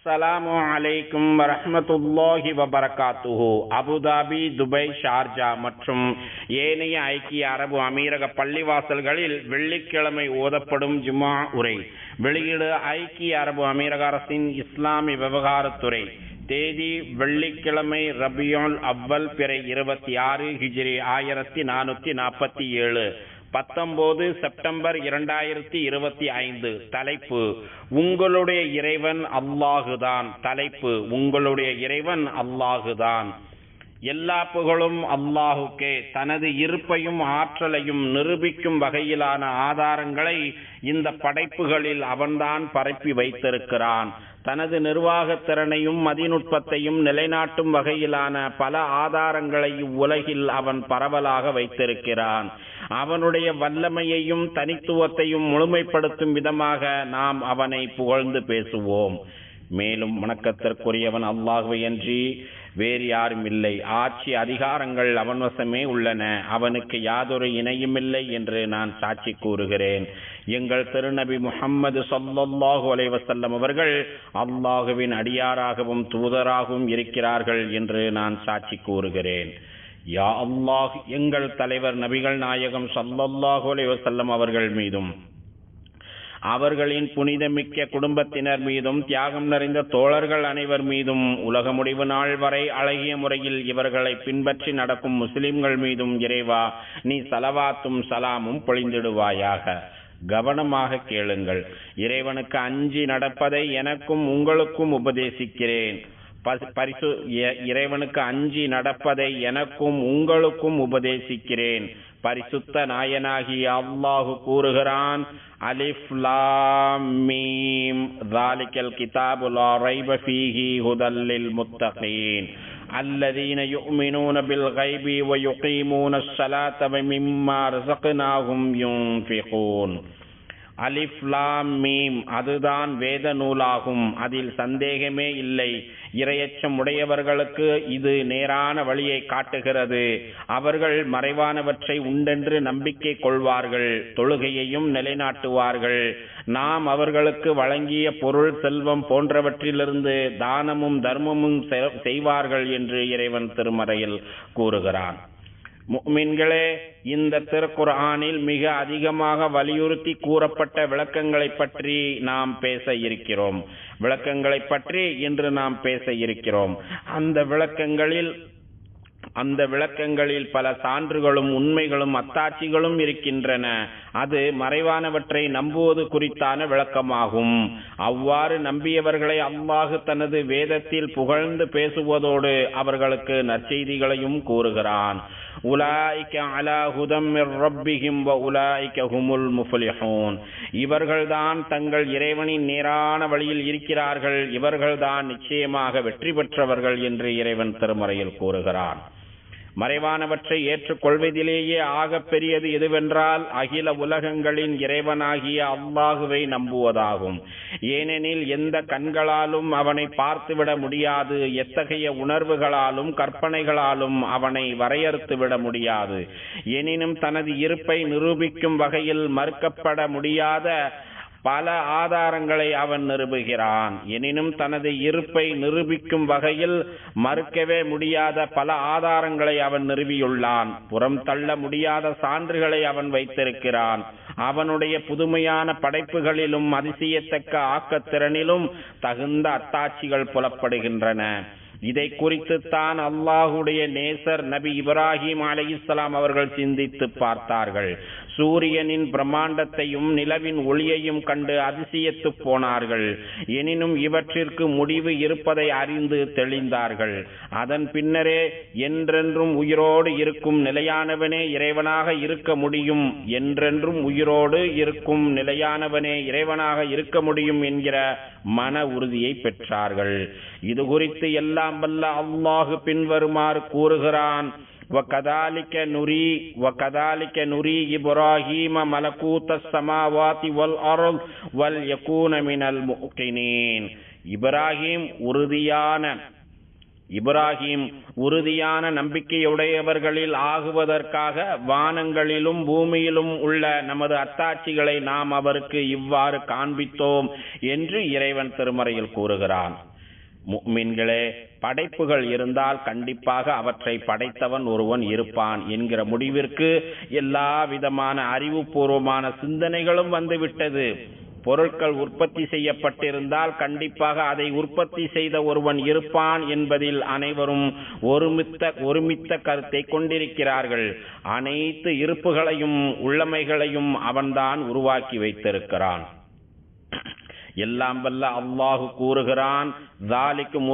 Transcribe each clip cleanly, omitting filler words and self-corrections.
அஸ்ஸலாமு அலைக்கும் வரஹ்மத்துல்லாஹி வபரகாத்துஹு. அபுதாபி, துபை, ஷார்ஜா மற்றும் ஏனைய ஐக்கிய அரபு அமீரக பள்ளிவாசல்களில் வெள்ளிக்கிழமை ஓதப்படும் ஜும்ஆ உரை. வெளியீடு ஐக்கிய அரபு அமீரக அரசின் இஸ்லாமிய விவகாரத்துறை. தேதி வெள்ளிக்கிழமை ரபியுல் அவ்வல் பிறை 26 ஹிஜ்ரி 1447, 19 செப்டம்பர் 2025. தலைப்பு உங்களுடைய இறைவன் அல்லாஹுதான். தலைப்பு உங்களுடைய இறைவன் அல்லாஹுதான். எல்லா புகழும் அல்லாஹுக்கே. தனது இருப்பையும் ஆற்றலையும் நிரூபிக்கும் வகையிலான ஆதாரங்களை இந்த படைப்புகளில் அவன்தான் பரப்பி வைத்திருக்கிறான். தனது நிர்வாகத் திறனையும் மதிநுட்பத்தையும் நிலைநாட்டும் வகையிலான பல ஆதாரங்களை இவ்வுலகில் அவன் பரவலாக வைத்திருக்கிறான். அவனுடைய வல்லமையையும் தனித்துவத்தையும் முழுமைப்படுத்தும் விதமாக நாம் அவனை புகழ்ந்து பேசுவோம். மேலும் வணக்கத்திற்குரியவன் அல்லாஹ்வையன்றி வேறு யாரும் இல்லை. ஆட்சி அதிகாரங்கள் அவன் வசமே உள்ளன. அவனுக்கு யாதொரு இணையுமில்லை என்று நான் சாட்சி கூறுகிறேன். எங்கள் திருநபி முஹம்மது ஸல்லல்லாஹு அலைஹி வஸல்லம் அவர்கள் அல்லாஹுவின் அடியாராகவும் தூதராகவும் இருக்கிறார்கள் என்று நான் சாட்சி கூறுகிறேன். யா அல்லாஹ், எங்கள் தலைவர் நபிகள் நாயகம் ஸல்லல்லாஹு அலைஹி வஸல்லம் அவர்கள் மீதும் அவர்களின் புனிதமிக்க குடும்பத்தினர் மீதும் தியாகம் நிறைந்த தோழர்கள் அனைவர் மீதும் உலக முடிவு நாள் வரை அழகிய முறையில் இவர்களை பின்பற்றி நடக்கும் முஸ்லிம்கள் மீதும் இறைவா நீ சலவாத்தும் சலாமும் பொழிந்திடுவாயாக. கவனமாக கேளுங்கள். இறைவனுக்கு அஞ்சி நடப்பதை எனக்கும் உங்களுக்கும் உபதேசிக்கிறேன். இறைவனுக்கு அஞ்சி நடப்பதை எனக்கும் உங்களுக்கும் உபதேசிக்கிறேன். பரிசுத்த நாயனாகிய அல்லாஹு கூறுகிறான், அலிஃப் லாம் மீம் ஸாலிகல் கிதாபு லா ரைப ஃபீஹி ஹுதல் லில் முத்தகீன் அல்லதீன யுமினூன பில் கைபி வ யுகீமூனஸ் ஸலாத்த வ மிம்மா ரஸக்னாஹும் யுன்ஃபிகூன். அலிஃப் லாம் மீம் அதுதான் வேத நூலாகும். அதில் சந்தேகமே இல்லை. இரையச்சம் உடையவர்களுக்கு இது நேரான வழியை காட்டுகிறது. அவர்கள் மறைவானவற்றை உண்டென்று நம்பிக்கை கொள்வார்கள், தொழுகையையும் நிலைநாட்டுவார்கள். நாம் அவர்களுக்கு வழங்கிய பொருள், செல்வம் போன்றவற்றிலிருந்து தானமும் தர்மமும் செய்வார்கள் என்று இறைவன் திருமறையில் கூறுகிறான். முஃமின்களே, இந்த திருக்குர்ஆனில் மிக அதிகமாக வலியுறுத்தி கூறப்பட்ட விளக்கங்களை பற்றி நாம் பேச இருக்கிறோம். விளக்கங்களை பற்றி இன்று நாம் பேச இருக்கிறோம். அந்த விளக்கங்களில் பல சான்றுகளும் உண்மைகளும் அத்தாட்சிகளும் இருக்கின்றன. அது மறைவானவற்றை நம்புவது குறித்தான விளக்கமாகும். அவ்வாறு நம்பியவர்களை அல்லாஹ் தனது வேதத்தில் புகழ்ந்து பேசுவதோடு அவர்களுக்கு நற்செய்திகளையும் கூறுகிறான். உலாயிக அலா ஹுதம் மிர் ரப்பிஹிம் வ உலாயிக ஹுமுல் முஃப்லிஹூன். இவர்கள்தான் தங்கள் இறைவனின் நேரான வழியில் இருக்கிறார்கள். இவர்கள்தான் நிச்சயமாக வெற்றி பெற்றவர்கள் என்று இறைவன் திருமறையில் கூறுகிறான். மறைவானவற்றை ஏற்றுக்கொள்வதிலேயே ஆக பெரியது எதுவென்றால் அகில உலகங்களின் இறைவனாகிய அல்லாஹுவை நம்புவதாகும். ஏனெனில் எந்த கண்களாலும் அவனை பார்த்துவிட முடியாது, எத்தகைய உணர்வுகளாலும் கற்பனைகளாலும் அவனை வரையறுத்துவிட முடியாது. எனினும் தனது இருப்பை நிரூபிக்கும் வகையில் மறுக்கப்பட முடியாத பல ஆதாரங்களை அவன் நிரூபிக்கிறான். எனினும் தனது இருப்பை நிரூபிக்கும் வகையில் மறுக்கவே முடியாத பல ஆதாரங்களை அவன் நிறுவியுள்ளான். புறம் தள்ள முடியாத சான்றுகளை அவன் வைத்திருக்கிறான். அவனுடைய புதுமையான படைப்புகளிலும் அதிசயத்தக்க ஆக்கத்திறனிலும் தகுந்த அத்தாட்சிகள் புலப்படுகின்றன. இதை குறித்துத்தான் அல்லாஹுடைய நேசர் நபி இப்ராஹிம் அலைஹிஸ்ஸலாம் அவர்கள் சிந்தித்து பார்த்தார்கள். சூரியனின் பிரம்மாண்டத்தையும் நிலவின் ஒளியையும் கண்டு அதிசயித்து போனார்கள். எனினும் இவற்றிற்கு முடிவு இருப்பதை அறிந்து தெளிந்தார்கள். அதன் பின்னரே என்றென்றும் உயிரோடு இருக்கும் நிலையானவனே இறைவனாக இருக்க முடியும், என்றென்றும் உயிரோடு இருக்கும் நிலையானவனே இறைவனாக இருக்க முடியும் என்கிற மன உறுதியை பெற்றார்கள். இது குறித்து எல்லாம் வல்ல அல்லாஹ் பின்வருமாறு கூறுகிறான். وَكَذَلِكَ نُرِي إِبْرَاهِيمَ مَلَكُوتَ السَّمَاوَاتِ وَالْأَرْضِ وَلْيَكُونَ مِنَ الْمُوقِنِينَ. இப்ராஹிம் உறுதியான நம்பிக்கையுடையவர்களில் ஆகுவதற்காக வானங்களிலும் பூமியிலும் உள்ள நமது அத்தாட்சிகளை நாம் அவருக்கு இவ்வாறு காண்பித்தோம் என்று இறைவன் திருமறையில் கூறுகிறான். முஃமின்களே, படைப்புகள் இருந்தால் கண்டிப்பாக அவற்றை படைத்தவன் ஒருவன் இருப்பான் என்கிற முடிவிற்கு எல்லா விதமான அறிவுபூர்வமான சிந்தனைகளும் வந்துவிட்டது. பொருட்கள் உற்பத்தி செய்யப்பட்டிருந்தால் கண்டிப்பாக அதை உற்பத்தி செய்த ஒருவன் இருப்பான் என்பதில் அனைவரும் ஒருமித்த கருத்தை கொண்டிருக்கிறார்கள். அனைத்து இருப்புகளையும் உள்ளமைகளையும் அவன்தான் உருவாக்கி வைத்திருக்கிறான். எல்லாம் வல்ல அல்லாஹு கூறுகிறான், ذَلِكُمُ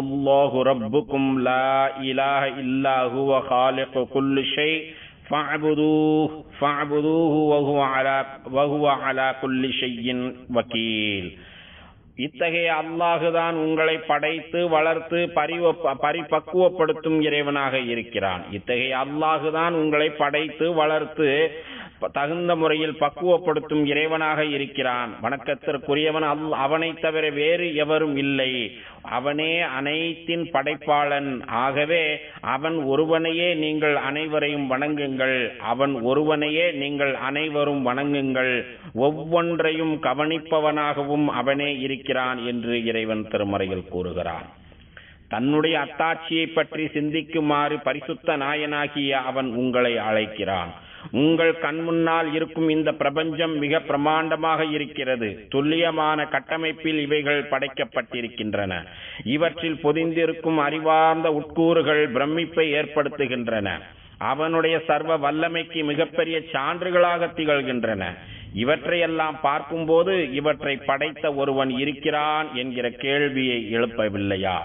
رَبُّكُمْ لَا إِلَهَ إِلَّا هُوَ خَالِقُ كُلِّ شَيْءٍ فَاعْبُدُوهُ وَهُوَ عَلَى كُلِّ شَيْءٍ وَكِيلٌ. இத்தகைய அல்லாஹுதான் உங்களை படைத்து வளர்த்து பரிபக்குவப்படுத்தும் இறைவனாக இருக்கிறான். இத்தகைய அல்லாஹுதான் உங்களை படைத்து வளர்த்து தகுந்த முறையில் பக்குவப்படுத்தும் இறைவனாக இருக்கிறான். வணக்கத்திற்குரியவன் அவனை தவிர வேறு எவரும் இல்லை. அவனே அனைத்தின் படைப்பாளன். ஆகவே அவன் ஒருவனையே நீங்கள் அனைவரையும் வணங்குங்கள். அவன் ஒருவனையே நீங்கள் அனைவரும் வணங்குங்கள். ஒவ்வொன்றையும் கவனிப்பவனாகவும் அவனே இருக்கிறான் என்று இறைவன் திருமறையில் கூறுகிறான். தன்னுடைய அத்தாட்சியை பற்றி சிந்திக்குமாறு பரிசுத்த நாயனாகிய அவன் உங்களை அழைக்கிறான். உங்கள் கண் முன்னால் இருக்கும் இந்த பிரபஞ்சம் மிக பிரமாண்டமாக இருக்கிறது. துல்லியமான கட்டமைப்பில் இவைகள் படைக்கப்பட்டிருக்கின்றன. இவற்றில் பொதிந்திருக்கும் அறிவார்ந்த உட்கூறுகள் பிரமிப்பை ஏற்படுத்துகின்றன. அவனுடைய சர்வ வல்லமைக்கு மிகப்பெரிய சான்றுகளாக திகழ்கின்றன. இவற்றையெல்லாம் பார்க்கும்போது இவற்றை படைத்த ஒருவன் இருக்கிறான் என்கிற கேள்வியை எழுப்பவில்லையா?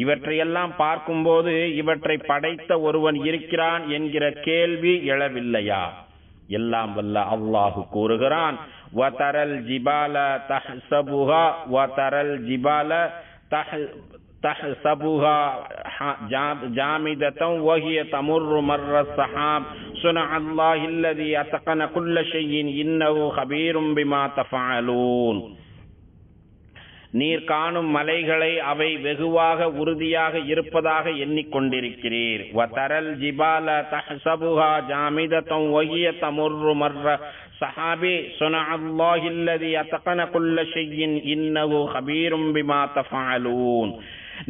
இவற்றையெல்லாம் பார்க்கும்போது இவற்றை படைத்த ஒருவன் இருக்கிறான் என்கிற கேள்வி எழவில்லையா? எல்லாம் வல்ல அல்லாஹு கூறுகிறான், வதரல் ஜிபால தஹ்சபுஹா வதரல் ஜிபால தஹ்சபுஹா ஜாமிதத்தன் வஹிய தமுர்ரு மர்ர ஸஹாப் சுனஅல்லாஹில்லதி அத்தகன குல்ல ஷைஇன் இன்னஹு கபீரும் பிமா தஃஅலூன். நீர் காணும் மலைகளை அவை வெகுவாக உறுதியாக இருப்பதாக எண்ணிக்கொண்டிருக்கிறீர். வதரல் ஜிபால தஹ்சபுஹா ஜாமிதத்தன் வஹிய தமுர்ரு மர்ர ஸஹாபி சுனஅல்லாஹில்லதி அத்தகன குல்ல ஷைஇன் இன்னஹு கபீரும் பிமா தஃஅலூன்.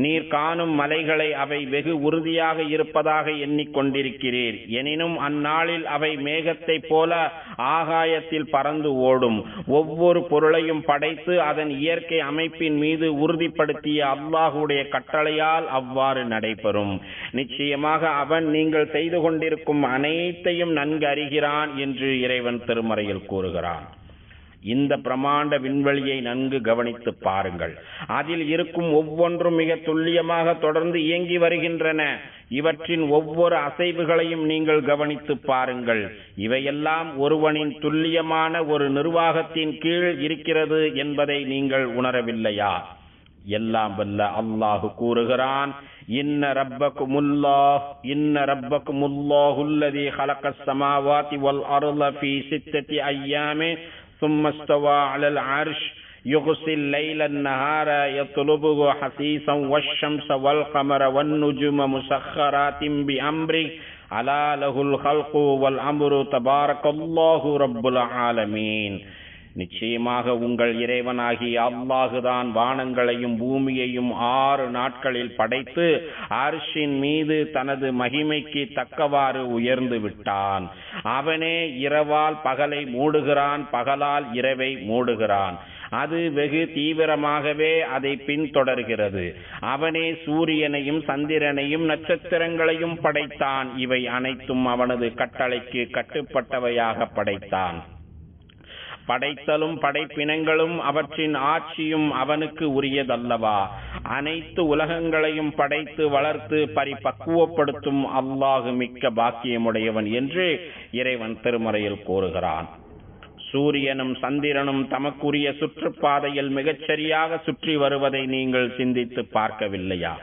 நீர் காணும் மலைகளை அவை வெகு உறுதியாக இருப்பதாக எண்ணிக்கொண்டிருக்கிறீர். எனினும் அந்நாளில் அவை மேகத்தை போல ஆகாயத்தில் பறந்து ஓடும். ஒவ்வொரு பொருளையும் படைத்து அதன் இயற்கை அமைப்பின் மீது உறுதிப்படுத்திய அல்லாஹுடைய கட்டளையால் அவ்வாறு நடைபெறும். நிச்சயமாக அவன் நீங்கள் செய்து கொண்டிருக்கும் அனைத்தையும் நன்கு அறிகிறான் என்று இறைவன் திருமறையில் கூறுகிறான். இந்த பிரமாண்ட விண்வெளியை நன்கு கவனித்து பாருங்கள். அதில் இருக்கும் ஒவ்வொன்றும் மிக துல்லியமாக தொடர்ந்து இயங்கி வருகின்றன. இவற்றின் ஒவ்வொரு அசைவுகளையும் நீங்கள் கவனித்து பாருங்கள். இவையெல்லாம் ஒருவனின் துல்லியமான ஒரு நிர்வாகத்தின் கீழ் இருக்கிறது என்பதை நீங்கள் உணரவில்லையா? எல்லாம் வல்ல அல்லாஹு கூறுகிறான், இன்ன ரப்பக்குமுல்லாஹுல்லதி ஹலக்கஸ் ஸமாவாதி வல் அர்த ஃபீ சித்தத்தி அய்யாமின் ثم استوى على العرش يغشي الليل النهار يطلبه حثيثا والشمس والقمر والنجوم مسخرات بأمره ألا له الخلق والأمر تبارك الله رب العالمين. நிச்சயமாக உங்கள் இறைவனாகிய அல்லாஹுதான் வானங்களையும் பூமியையும் 6 நாட்களில் படைத்து அர்ஷின் மீது தனது மகிமைக்கு தக்கவாறு உயர்ந்து விட்டான். அவனே இரவால் பகலை மூடுகிறான், பகலால் இரவை மூடுகிறான். அது வெகு தீவிரமாகவே அதை பின்தொடர்கிறது. அவனே சூரியனையும் சந்திரனையும் நட்சத்திரங்களையும் படைத்தான். இவை அனைத்தும் அவனது கட்டளைக்கு கட்டுப்பட்டவையாக படைத்தான். படைத்தலும் படைப்பினங்களும் அவற்றின் ஆட்சியும் அவனுக்கு உரியதல்லவா? அனைத்து உலகங்களையும் படைத்து வளர்த்து பரிபக்குவப்படுத்தும் அல்லாஹு மிக்க பாக்கியமுடையவன் என்று இறைவன் திருமறையில் கூறுகிறான். சூரியனும் சந்திரனும் தமக்குரிய சுற்றுப்பாதையில் மிகச்சரியாக சுற்றி வருவதை நீங்கள் சிந்தித்து பார்க்கவில்லையா?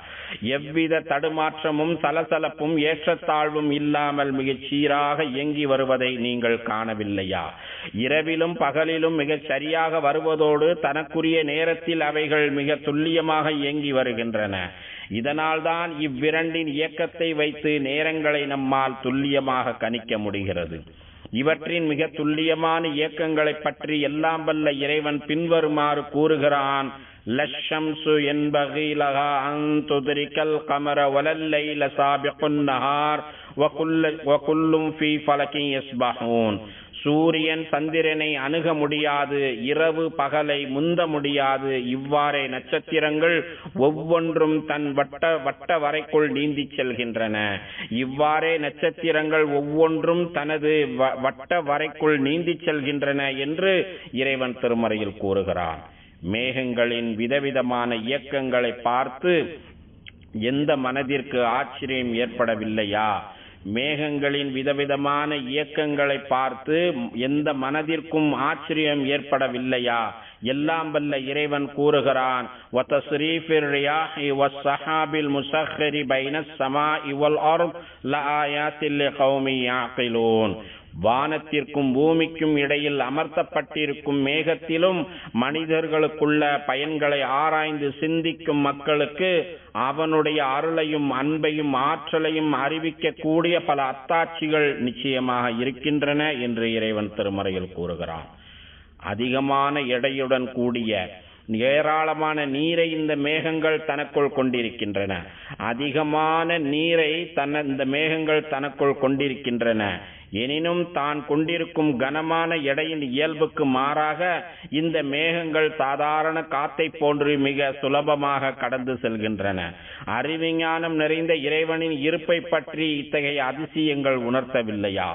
எவ்வித தடுமாற்றமும் சலசலப்பும் ஏற்றத்தாழ்வும் இல்லாமல் மிகச் சீராக இயங்கி வருவதை நீங்கள் காணவில்லையா? இரவிலும் பகலிலும் மிகச் சரியாக வருவதோடு தனக்குரிய நேரத்தில் அவைகள் மிக துல்லியமாக இயங்கி வருகின்றன. இதனால்தான் இவ்விரண்டின் இயக்கத்தை வைத்து நேரங்களை நம்மால் துல்லியமாக கணிக்க முடிகிறது. இவற்றின் மிக துல்லியமான இயக்கங்களை பற்றி எல்லாம் வல்ல இறைவன் பின்வருமாறு கூறுகிறான். லஷம்சு யன்பகி லஹா அன் துத்ரிகல் கமர வலல் லைல சாபிகுன் நஹார் வகுல்லும் ஃபீ ஃபலகின் யஸ்பஹூன். சூரியன் சந்திரனை அணுக முடியாது, இரவு பகலை முந்த முடியாது. இவ்வாறே நட்சத்திரங்கள் ஒவ்வொன்றும் தன் வட்ட வரைக்குள் நீந்தி செல்கின்றன. இவ்வாறே நட்சத்திரங்கள் ஒவ்வொன்றும் தனது வட்ட வரைக்குள் நீந்தி செல்கின்றன என்று இறைவன் திருமறையில் கூறுகிறான். மேகங்களின் விதவிதமான இயக்கங்களை பார்த்து எந்த மனதிற்கு ஆச்சரியம் ஏற்படவில்லையா? மேகங்களின் விதவிதமான இயக்கங்களை பார்த்து எந்த மனதிற்கும் ஆச்சரியம் ஏற்படவில்லையா? எல்லாம் வல்ல இறைவன் கூறுகிறான், வதஸ்ரீஃபிர் ரியாஹி வஸ்ஸஹாபில் முஸஹ்ஹரி பைனஸ் ஸமாஇ வல் அர்த் லஆயாத்தில் லிகௌமி யாகிலூன். வானத்திற்கும் பூமிக்கும் இடையில் அமர்த்தப்பட்டிருக்கும் மேகத்திலும் மனிதர்களுக்குள்ள பயன்களை ஆராய்ந்து சிந்திக்கும் மக்களுக்கு அவனுடைய அருளையும் அன்பையும் ஆற்றலையும் அறிவிக்கக்கூடிய பல அத்தாட்சிகள் நிச்சயமாக இருக்கின்றன என்று இறைவன் திருமறையில் கூறுகிறான். அதிகமான எடையுடன் கூடிய ஏராளமான நீரை இந்த மேகங்கள் தனக்குள் கொண்டிருக்கின்றன. அதிகமான நீரை இந்த மேகங்கள் தனக்குள் கொண்டிருக்கின்றன. எனினும் தான் கொண்டிருக்கும் கனமான எடையின் இயல்புக்கு மாறாக இந்த மேகங்கள் சாதாரண காத்தை போன்று மிக சுலபமாக கடந்து செல்கின்றன. அறிவிஞானம் நிறைந்த இறைவனின் இருப்பை பற்றி இத்தகைய அதிசயங்கள் உணர்த்தவில்லையா?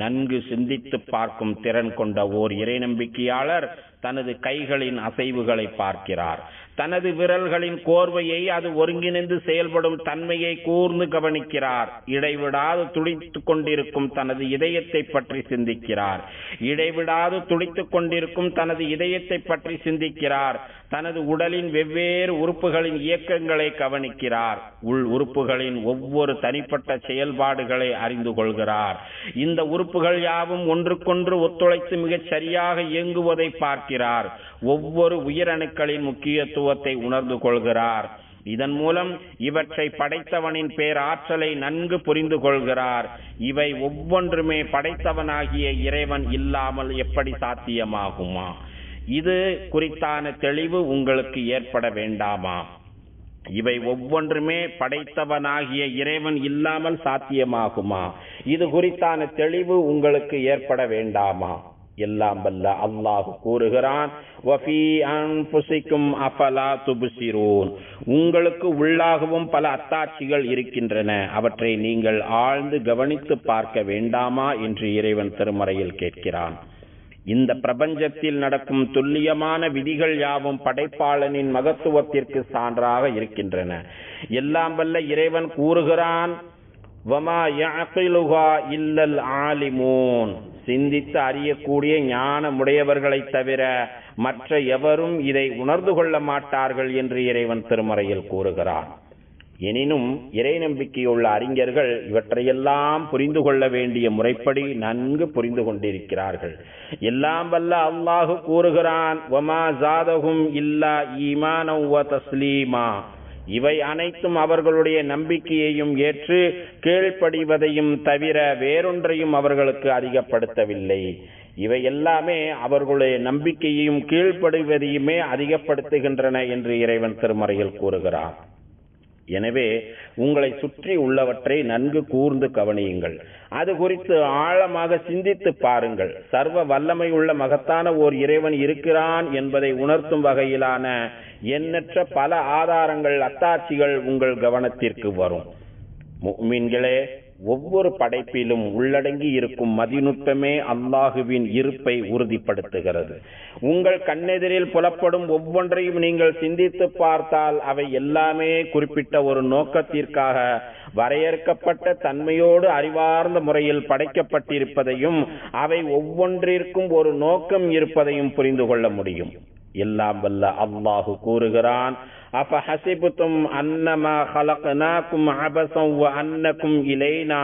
நன்கு சிந்தித்து பார்க்கும் திறன் கொண்ட ஓர் இறை நம்பிக்கையாளர் தனது கைகளின் அசைவுகளை பார்க்கிறார். தனது விரல்களின் கோர்வையை, அது ஒருங்கிணைந்து செயல்படும் தன்மையை கூர்ந்து கவனிக்கிறார். இடைவிடாது துடித்துக் கொண்டிருக்கும் தனது இதயத்தை பற்றி சிந்திக்கிறார். இடைவிடாது துடித்துக் கொண்டிருக்கும் தனது இதயத்தை பற்றி சிந்திக்கிறார். தனது உடலின் வெவ்வேறு உறுப்புகளின் இயக்கங்களை கவனிக்கிறார். உள் உறுப்புகளின் ஒவ்வொரு தனிப்பட்ட செயல்பாடுகளை அறிந்து கொள்கிறார். இந்த உறுப்புகள் யாவும் ஒன்றுக்கொன்று ஒத்துழைத்து மிகச் சரியாக இயங்குவதை பார்க்கிறார். ஒவ்வொரு உயிரணுக்களின் முக்கியத்துவத்தை உணர்ந்து கொள்கிறார். இதன் மூலம் இவற்றை படைத்தவனின் பேராற்றலை நன்கு புரிந்து கொள்கிறார். இவை ஒவ்வொன்றுமே படைத்தவனாகிய இறைவன் இல்லாமல் எப்படி சாத்தியமாகுமா? இது குறித்தான தெளிவு உங்களுக்கு ஏற்பட வேண்டாமா? இவை ஒவ்வொன்றுமே படைத்தவனாகிய இறைவன் இல்லாமல் சாத்தியமாகுமா? இது குறித்தான தெளிவு உங்களுக்கு ஏற்பட வேண்டாமா? எல்லாம் வல்ல அல்லாஹ் கூறுகிறான், வஃபீ அன்ஃபுஸிக்கும் அஃபலா துப்சிரூன். உங்களுக்கு உள்ளாகவும் பல அத்தாட்சிகள் இருக்கின்றன, அவற்றை நீங்கள் ஆழ்ந்து கவனித்து பார்க்க வேண்டாமா என்று இறைவன் திருமறையில் கேட்கிறான். இந்த பிரபஞ்சத்தில் நடக்கும் துல்லியமான விதிகள் யாவும் படைப்பாளனின் மகத்துவத்திற்கு சான்றாக இருக்கின்றன. எல்லாம் வல்ல இறைவன் கூறுகிறான், வமா யஅகிலுஹா இல்லல் ஆலிமூன். சிந்தித்து அறியக்கூடிய ஞானமுடையவர்களை தவிர மற்ற எவரும் இதை உணர்ந்து கொள்ள மாட்டார்கள் என்று இறைவன் திருமறையில் கூறுகிறான். எனினும் இறை நம்பிக்கையுள்ள அறிஞர்கள் இவற்றையெல்லாம் புரிந்து கொள்ள வேண்டிய முறைப்படி நன்கு புரிந்து கொண்டிருக்கிறார்கள். எல்லாம் வல்ல அல்லாஹ் கூறுகிறான், வமா ஜாதஹும் இல்லா ஈமானன் வ தஸ்லீமா. இவை அனைத்தும் அவர்களுடைய நம்பிக்கையையும் ஏற்று கீழ்ப்படிவதையும் தவிர வேறொன்றையும் அவர்களுக்கு அதிகப்படுத்தவில்லை. இவை எல்லாமே அவர்களுடைய நம்பிக்கையையும் கீழ்ப்படிவதையுமே அதிகப்படுத்துகின்றன என்று இறைவன் திருமறையில் கூறுகிறார். எனவே உங்களை சுற்றி உள்ளவற்றை நன்கு கூர்ந்து கவனியுங்கள். அது குறித்து ஆழமாக சிந்தித்து பாருங்கள். சர்வ வல்லமை உள்ள மகத்தான ஓர் இறைவன் இருக்கிறான் என்பதை உணர்த்தும் வகையிலான எண்ணற்ற பல ஆதாரங்கள், அத்தாட்சிகள் உங்கள் கவனத்திற்கு வரும். முஃமின்களே, ஒவ்வொரு படைப்பிலும் உள்ளடங்கி இருக்கும் மதிநுட்பமே அல்லாஹுவின் இருப்பை உறுதிப்படுத்துகிறது. உங்கள் கண்ணெதிரில் புலப்படும் ஒவ்வொன்றையும் நீங்கள் சிந்தித்து பார்த்தால் அவை எல்லாமே குறிப்பிட்ட ஒரு நோக்கத்திற்காக வரையறுக்கப்பட்ட தன்மையோடு அறிவார்ந்த முறையில் படைக்கப்பட்டிருப்பதையும் அவை ஒவ்வொன்றிற்கும் ஒரு நோக்கம் இருப்பதையும் புரிந்து கொள்ள முடியும். எல்லாம் வல்ல அல்லாஹு கூறுகிறான், அஃபஹஸிபுதும் அன்னமா ஹலக்னாகும் அபஸன் வ அன்னகும் இலைனா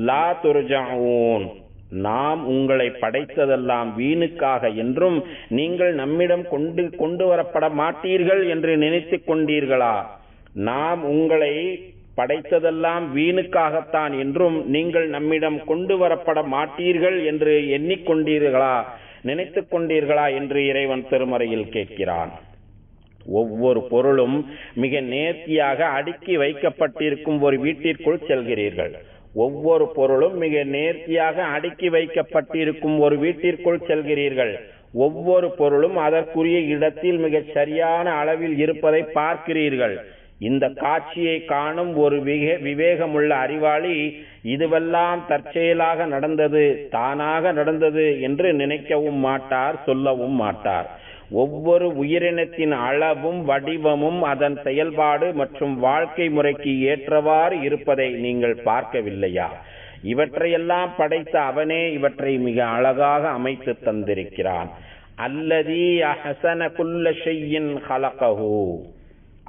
லா துர்ஜஊன். நாம் உங்களை படைத்ததெல்லாம் வீணுக்காக என்றும் நீங்கள் நம்மிடம் கொண்டு வரப்பட மாட்டீர்கள் என்று நினைத்துக் கொண்டீர்களா? நாம் உங்களை படைத்ததெல்லாம் வீணுக்காகத்தான் என்றும் நீங்கள் நம்மிடம் கொண்டு வரப்பட மாட்டீர்கள் என்று எண்ணிக்கொண்டீர்களா, நினைத்துக் கொண்டீர்களா என்று இறைவன் திருமறையில் கேட்கிறான். ஒவ்வொரு பொருளும் மிக நேர்த்தியாக அடுக்கி வைக்கப்பட்டிருக்கும் ஒரு வீட்டிற்குள் செல்கிறீர்கள். ஒவ்வொரு பொருளும் மிக நேர்த்தியாக அடுக்கி வைக்கப்பட்டிருக்கும் ஒரு வீட்டிற்குள் செல்கிறீர்கள். ஒவ்வொரு பொருளும் அதற்குரிய இடத்தில் மிக சரியான அளவில் இருப்பதை பார்க்கிறீர்கள். இந்த காட்சியை காணும் ஒரு விவேகமுள்ள அறிவாளி இதுவெல்லாம் தற்செயலாக நடந்தது, தானாக நடந்தது என்று நினைக்கவும் மாட்டார், சொல்லவும் மாட்டார். ஒவ்வொரு உயிரினத்தின் அளவும் வடிவமும் அதன் செயல்பாடு மற்றும் வாழ்க்கை முறைக்கு ஏற்றவாறு இருப்பதை நீங்கள் பார்க்கவில்லையா? இவற்றையெல்லாம் படைத்த அவனே இவற்றை மிக அழகாக அமைத்து தந்திருக்கிறான். அல்லதீ அஹ்ஸன குல்ல ஷைஇன் ஹலகஹு,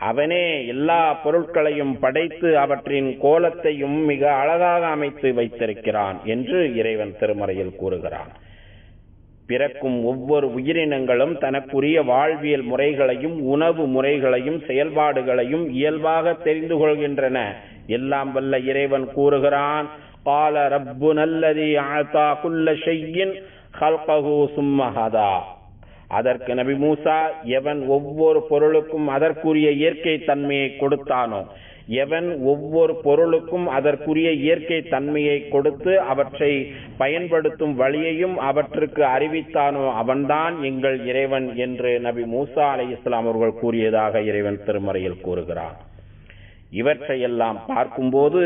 அவனே எல்லா பொருட்களையும் படைத்து அவற்றின் கோலத்தையும் மிக அழகாக அமைத்து வைத்திருக்கிறான் என்று இறைவன் திருமறையில் கூறுகிறான். பிறக்கும் ஒவ்வொரு உயிரினங்களும் தனக்குரிய வாழ்வியல் முறைகளையும் உணவு முறைகளையும் செயல்பாடுகளையும் இயல்பாக தெரிந்து கொள்கின்றன. எல்லாம் வல்ல இறைவன் கூறுகிறான், قال ربنا الذي أعطى كل شيء خلقه ثم هدى. அதற்கு நபி மூசா, எவன் ஒவ்வொரு பொருளுக்கும் அதற்குரிய இயற்கை தன்மையை கொடுத்தானோ, எவன் ஒவ்வொரு பொருளுக்கும் அதற்குரிய இயற்கை தன்மையை கொடுத்து அவற்றை பயன்படுத்தும் வழியையும் அவற்றுக்கு அறிவித்தானோ அவன்தான் எங்கள் இறைவன் என்று நபி மூசா அலைஹிஸ்ஸலாம் அவர்கள் கூறியதாக இறைவன் திருமறையில் கூறுகிறார். இவற்றையெல்லாம் பார்க்கும்போது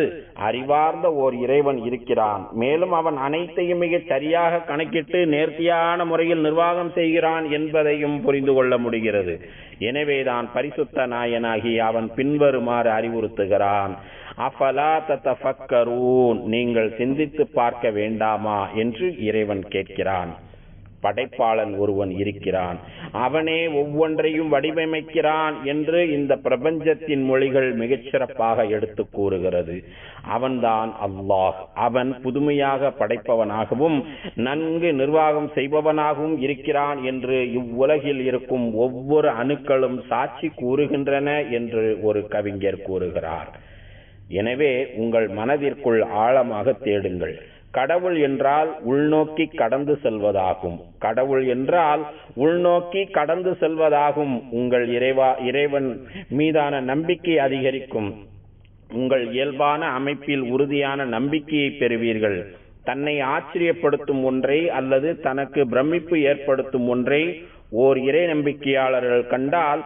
அறிவார்ந்த ஓர் இறைவன் இருக்கிறான். மேலும் அவன் அனைத்தையும் மிக சரியாக கணக்கிட்டு நேர்த்தியான முறையில் நிர்வாகம் செய்கிறான் என்பதையும் புரிந்து கொள்ள முடிகிறது. எனவேதான் பரிசுத்த நாயனாகி அவன் பின்வருமாறு அறிவுறுத்துகிறான், அஃபலா ததஃபக்கரூன், நீங்கள் சிந்தித்து பார்க்க வேண்டாமா என்று இறைவன் கேட்கிறான். படைப்பாளன் ஒருவன் இருக்கிறான், அவனே ஒவ்வொன்றையும் வடிவமைக்கிறான் என்று இந்த பிரபஞ்சத்தின் மொழிகள் மிகச்சிறப்பாக எடுத்து கூறுகிறது. அவன்தான் அல்லாஹ். அவன் புதுமையாக படைப்பவனாகவும் நன்கு நிர்வாகம் செய்பவனாகவும் இருக்கிறான் என்று இவ்வுலகில் இருக்கும் ஒவ்வொரு அணுக்களும் சாட்சி கூறுகின்றன என்று ஒரு கவிஞர் கூறுகிறார். எனவே உங்கள் மனதிற்குள் ஆழமாக தேடுங்கள். கடவுள் என்றால் உள்நோக்கி கடந்து செல்வதாகும். கடவுள் என்றால் உள்நோக்கி கடந்து செல்வதாகும். உங்கள் இறைவன் மீதான நம்பிக்கை அதிகரிக்கும். உங்கள் இயல்பான அமைப்பில் உறுதியான நம்பிக்கையை பெறுவீர்கள். தன்னை ஆச்சரியப்படுத்தும் ஒன்றை அல்லது தனக்கு பிரமிப்பு ஏற்படுத்தும் ஒன்றை ஓர் இறை நம்பிக்கையாளர்கள் கண்டால்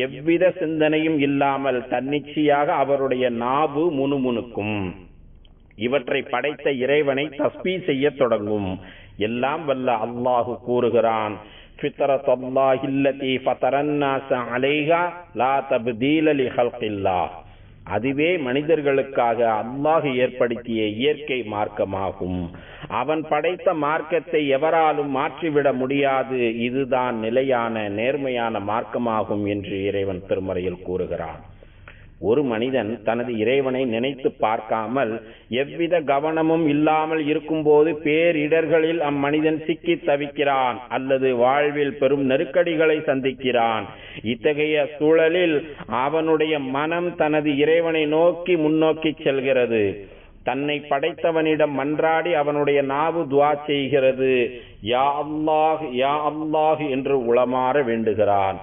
எவ்வித சிந்தனையும் இல்லாமல் தன்னிச்சையாக அவருடைய நாவு முணுமுணுக்கும். இவற்றை படைத்த இறைவனை தஸ்பீஹ் செய்ய தொடங்கும். எல்லாம் வல்ல அல்லாஹ் கூறுகிறான், ஃபித்ரத்தல்லாஹில்லதி ஃபதரன்னாஸ அலைஹா லா தப்தீல லிஹல்கில்லாஹ், அதுவே மனிதர்களுக்காக அல்லாஹ் ஏற்படுத்திய இயற்கை மார்க்கமாகும். அவன் படைத்த மார்க்கத்தை எவராலும் மாற்றிவிட முடியாது. இதுதான் நிலையான நேர்மையான மார்க்கமாகும் என்று இறைவன் திருமறையில் கூறுகிறான். ஒரு மனிதன் தனது இறைவனை நினைத்து பார்க்காமல் எவ்வித கவனமும் இல்லாமல் இருக்கும்போது பேரிடர்களில் அம்மனிதன் சிக்கி தவிக்கிறான் அல்லது வாழ்வில் பெரும் நெருக்கடிகளை சந்திக்கிறான். இத்தகைய சூழலில் அவனுடைய மனம் தனது இறைவனை நோக்கி முன்னோக்கி செல்கிறது. தன்னை படைத்தவனிடம் மன்றாடி அவனுடைய நாவு துஆ செய்கிறது. யா அல்லாஹ், யா அல்லாஹ் என்று உளமாற வேண்டுகிறான்.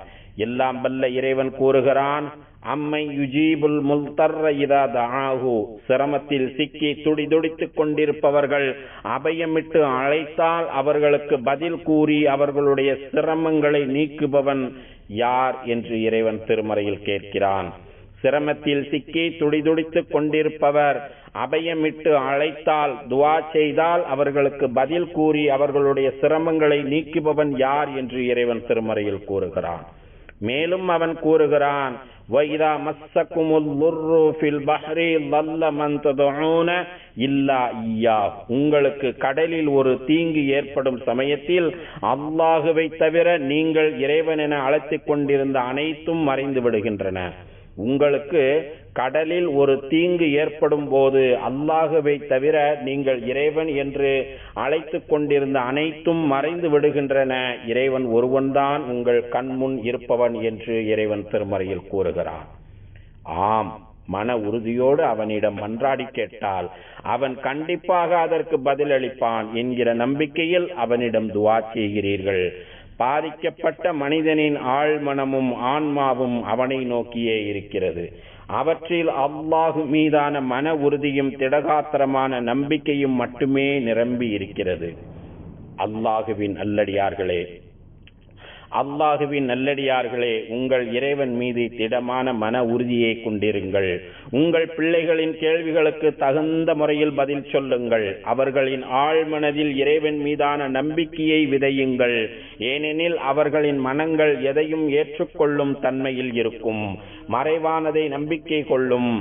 எல்லாம் வல்ல இறைவன் கூறுகிறான், அம்மை யுஜீபுல் முல்தர்ர இதா தஆஹு, சிரமத்தில் சிக்கி துடிதுடித்துக் கொண்டிருப்பவர்கள் அபயமிட்டு அழைத்தால் அவர்களுக்கு பதில் கூறி அவர்களுடைய சிரமங்களை நீக்குபவன் யார் என்று இறைவன் திருமறையில் கேட்கிறான். சிரமத்தில் சிக்கி துடிதுடித்துக் கொண்டிருப்பவர் அபயமிட்டு அழைத்தால், துஆ செய்தால் அவர்களுக்கு பதில் கூறி அவர்களுடைய சிரமங்களை நீக்குபவன் யார் என்று இறைவன் திருமறையில் கூறுகிறான். மேலும் அவன் கூறுகிறான், وَإِذَا مَسَّكُمُ الضُّرُّ فِي الْبَحْرِ ضَلَّ مَنْ تَدْعُونَ إِلَّا إِيَّاهُ, உங்களுக்கு கடலில் ஒரு தீங்கு ஏற்படும் சமயத்தில் அல்லாஹுவை தவிர நீங்கள் இறைவன் என அழைத்துக் கொண்டிருந்த அனைத்தும் மறைந்து விடுகின்றன. உங்களுக்கு கடலில் ஒரு தீங்கு ஏற்படும் போது அல்லாஹுவை தவிர நீங்கள் இறைவன் என்று அழைத்துக் கொண்டிருந்த அனைத்தும் மறைந்து விடுகின்றன. இறைவன் ஒருவன்தான் உங்கள் கண்முன் இருப்பவன் என்று இறைவன் திருமறையில் கூறுகிறான். ஆம், மன உறுதியோடு அவனிடம் மன்றாடி கேட்டால் அவன் கண்டிப்பாக அதற்கு பதிலளிப்பான் என்கிற நம்பிக்கையில் அவனிடம் துஆ செய்கிறீர்கள். பாதிக்கப்பட்ட மனிதனின் ஆழ்மனமும் ஆன்மாவும் அவனை நோக்கியே இருக்கிறது. அவற்றில் அல்லாஹ் மீதான மன உறுதியும் திடகாத்திரமான நம்பிக்கையும் மட்டுமே நிரம்பி இருக்கிறது. அல்லாஹுவின் நல்லடியார்களே, உங்கள் இறைவன் மீது திடமான மன உறுதியை கொண்டிருங்கள். உங்கள் பிள்ளைகளின் கேள்விகளுக்கு தகுந்த முறையில் பதில் சொல்லுங்கள். அவர்களின் ஆழ்மனதில் இறைவன் மீதான நம்பிக்கையை விதையுங்கள். ஏனெனில் அவர்களின் மனங்கள் எதையும் ஏற்றுக்கொள்ளும் தன்மையில் இருக்கும். மறைவானதை நம்பிக்கை கொள்ளும்.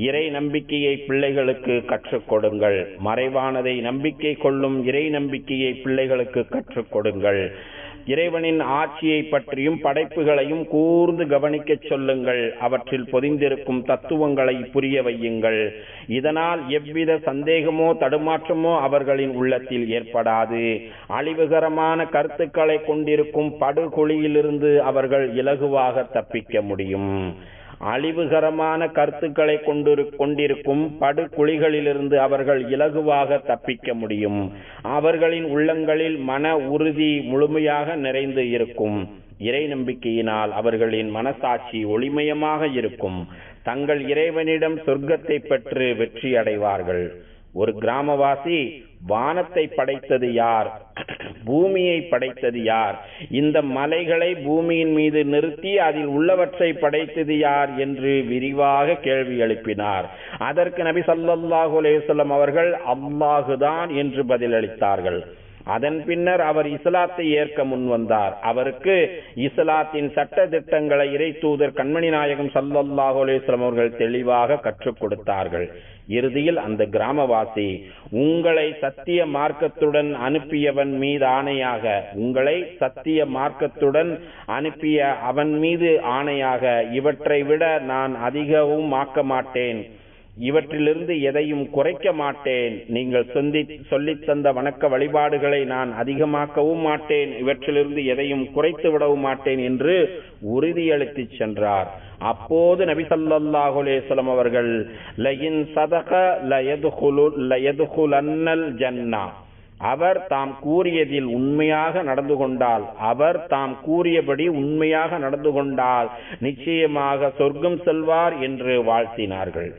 இறை நம்பிக்கையை பிள்ளைகளுக்கு கற்றுக் கொடுங்கள். மறைவானதை நம்பிக்கை கொள்ளும் இறை நம்பிக்கையை பிள்ளைகளுக்கு கற்றுக் கொடுங்கள். இறைவனின் ஆட்சியை பற்றியும் படைப்புகளையும் கூர்ந்து கவனிக்க சொல்லுங்கள். அவற்றில் பொதிந்திருக்கும் தத்துவங்களை புரிய வையுங்கள். இதனால் எவ்வித சந்தேகமோ தடுமாற்றமோ அவர்களின் உள்ளத்தில் ஏற்படாது. அழிவுகரமான கருத்துக்களை கொண்டிருக்கும் படுகொலியிலிருந்து அவர்கள் இலகுவாக தப்பிக்க முடியும். அழிவுகரமான கருத்துக்களை கொண்டிருக்கும் படுகுழிகளிலிருந்து அவர்கள் இலகுவாக தப்பிக்க முடியும். அவர்களின் உள்ளங்களில் மன உறுதி முழுமையாக நிறைந்து இருக்கும். இறை நம்பிக்கையினால் அவர்களின் மனசாட்சி ஒளிமயமாக இருக்கும். தங்கள் இறைவனிடம் சொர்க்கத்தை பெற்று வெற்றி அடைவார்கள். ஒரு கிராமவாசி, வானத்தை படைத்தது யார்? பூமியை படைத்தது யார்? இந்த மலைகளை பூமியின் மீது நிறுத்தி அதில் உள்ளவற்றை படைத்தது யார் என்று விரிவாக கேள்வி எழுப்பினார். அதற்கு நபி ஸல்லல்லாஹு அலைஹி வஸல்லம் அவர்கள் அல்லாஹுதான் என்று பதிலளித்தார்கள். அதன் பின்னர் அவர் இஸ்லாத்தை ஏற்க முன்வந்தார். அவருக்கு இஸ்லாத்தின் சட்ட திட்டங்களை இறை தூதர் கண்மணி நாயகம் ஸல்லல்லாஹு அலைஹி வஸல்லம் அவர்கள் தெளிவாக கற்றுக் கொடுத்தார்கள். இறுதியில் அந்த கிராமவாசி, உங்களை சத்திய மார்க்கத்துடன் அனுப்பியவன் மீது ஆணையாக, உங்களை சத்திய மார்க்கத்துடன் அனுப்பிய அவன் மீது ஆணையாக, இவற்றை விட நான் அதிகவும் ஆக்க மாட்டேன், இவற்றிலிருந்து எதையும் குறைக்க மாட்டேன். நீங்கள் சொல்லித் தந்த வணக்க வழிபாடுகளை நான் அதிகமாக்கவும் மாட்டேன், இவற்றிலிருந்து எதையும் குறைத்து விடவும் மாட்டேன் என்று உறுதியளித்து சென்றார். அப்போது நபி ஸல்லல்லாஹு அலைஹி வஸல்லம் அவர்கள், லஇன் ஸதக லயதுகுலன்னல் ஜன்னா, அவர் தாம் கூறியதில் உண்மையாக நடந்து கொண்டால், அவர் தாம் கூறியபடி உண்மையாக நடந்து கொண்டால் நிச்சயமாக சொர்க்கம் செல்வார் என்று வாழ்த்தினார்கள்.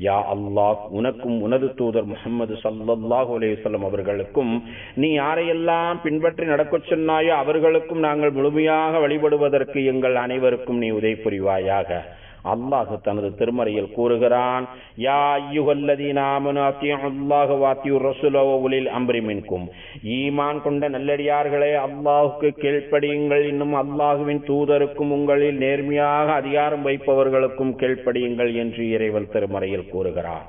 யா அல்லாஹ், உனக்கும் உனது தூதர் முஹம்மது ஸல்லல்லாஹு அலைஹி வஸல்லம் அவர்களுக்கும் நீ யாரையெல்லாம் பின்பற்றி நடக்கச் சொன்னாயோ அவர்களுக்கும் நாங்கள் முழுமையாக வழிபடுவதற்கு எங்கள் அனைவருக்கும் நீ உதவி புரிவாயாக. அல்லாஹ் தனது திருமறையில் கூறுகிறான், யா அய்யுஹல்லதீன ஆமனூ அத்தியுல்லாஹ வ அத்தியுர் ரசூல வ உலில் அம்ரி மின்கும். ஈமான் கொண்ட நல்லடியார்களே, அல்லாஹ்வுக்கு கீழ்ப்படியுங்கள், இன்னும் அல்லாஹ்வின் தூதருக்கும் உங்களில் நேர்மையாக அதிகாரம் வைப்பவர்களுக்கும் கீழ்ப்படியுங்கள் என்று இறைவன் திருமறையில் கூறுகிறார்.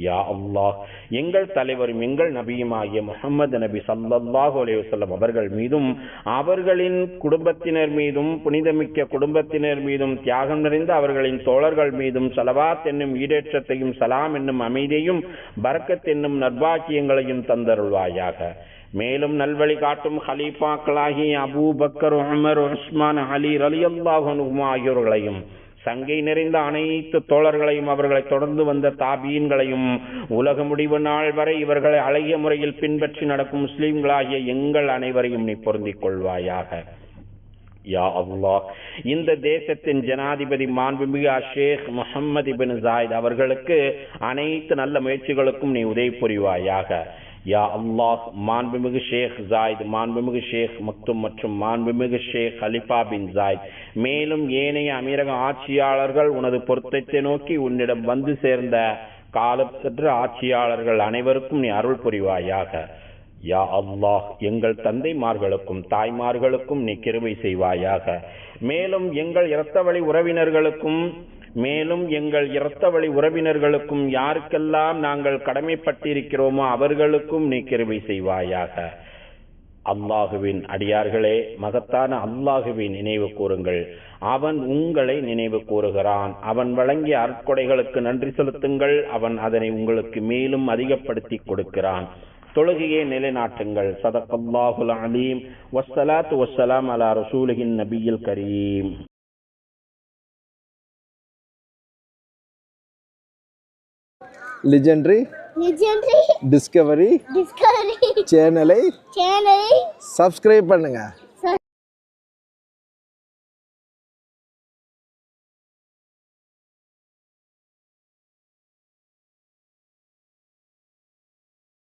யா அல்லாஹ், எங்கள் தலைவரும் எங்கள் நபியுமாகிய முஹம்மது நபி ஸல்லல்லாஹு அலைஹி வஸல்லம் அவர்கள் மீதும் அவர்களின் குடும்பத்தினர் மீதும் புனிதமிக்க குடும்பத்தினர் மீதும் தியாகம் நிறைந்த அவர்களின் தோழர்கள் மீதும் ஸலவாத் என்னும் ஈடேற்றத்தையும் சலாம் என்னும் அமைதியையும் பரக்கத் என்னும் நற்பாக்கியங்களையும் தந்தருள்வாயாக. மேலும் நல்வழி காட்டும் ஹலீஃபாக்களாகிய அபூ பக்கர், உமர், உஸ்மான், அலி ரலியல்லாஹு அன்ஹும் ஆகியோர்களையும், சங்கை நிறைந்த அனைத்து தோழர்களையும், அவர்களை தொடர்ந்து வந்த தாபீன்களையும், உலக முடிவு நாள் வரை இவர்களை அழகிய முறையில் பின்பற்றி நடக்கும் முஸ்லிம்களாகிய எங்கள் அனைவரையும் நீ பொருந்திக் கொள்வாயாக. யா அல்லாஹ், இந்த தேசத்தின் ஜனாதிபதி மாண்புமிகு ஷேக் முஹம்மது இப்னு ஜாயித் அவர்களுக்கு அனைத்து நல்ல முயற்சிகளுக்கும் நீ உதவி புரிவாயாக. யா அல்லாஹ், மாண்புமிகு ஷேக் ஜாயித், மாண்புமிகு ஷேக் மக்தும் மற்றும் மாண்புமிகு ஷேக் ஹலிஃபா பின் ஜாயித், மேலும் ஏனைய அமீரக ஆட்சியாளர்கள் உனது பொருத்தத்தை நோக்கி உன்னிடம் வந்து சேர்ந்த காலப்பெற்ற ஆட்சியாளர்கள் அனைவருக்கும் நீ அருள் புரிவாயாக. யா அல்லாஹ், எங்கள் தந்தைமார்களுக்கும் தாய்மார்களுக்கும் நீ கிருபை செய்வாயாக. மேலும் எங்கள் இரத்த வழி உறவினர்களுக்கும் யாருக்கெல்லாம் நாங்கள் கடமைப்பட்டிருக்கிறோமோ அவர்களுக்கும் நீ கிருபை செய்வாயாக. அல்லாஹுவின் அடியார்களே, மகத்தான அல்லாஹுவின் நினைவு கூறுங்கள். அவன் உங்களை நினைவு கூறுகிறான். அவன் வழங்கிய அருட்கொடைகளுக்கு நன்றி செலுத்துங்கள். அவன் அதனை உங்களுக்கு மேலும் அதிகப்படுத்தி கொடுக்கிறான். தொழுகையை நிலைநாட்டுங்கள். ஸதகல்லாஹுல் அலீம். வஸ்ஸலாத்து வஸ்ஸலாம் அலா ரசூலிஹின் நபியில் கரீம். Legendary Discovery சேனலை சப்ஸ்கிரைப் பண்ணுங்க.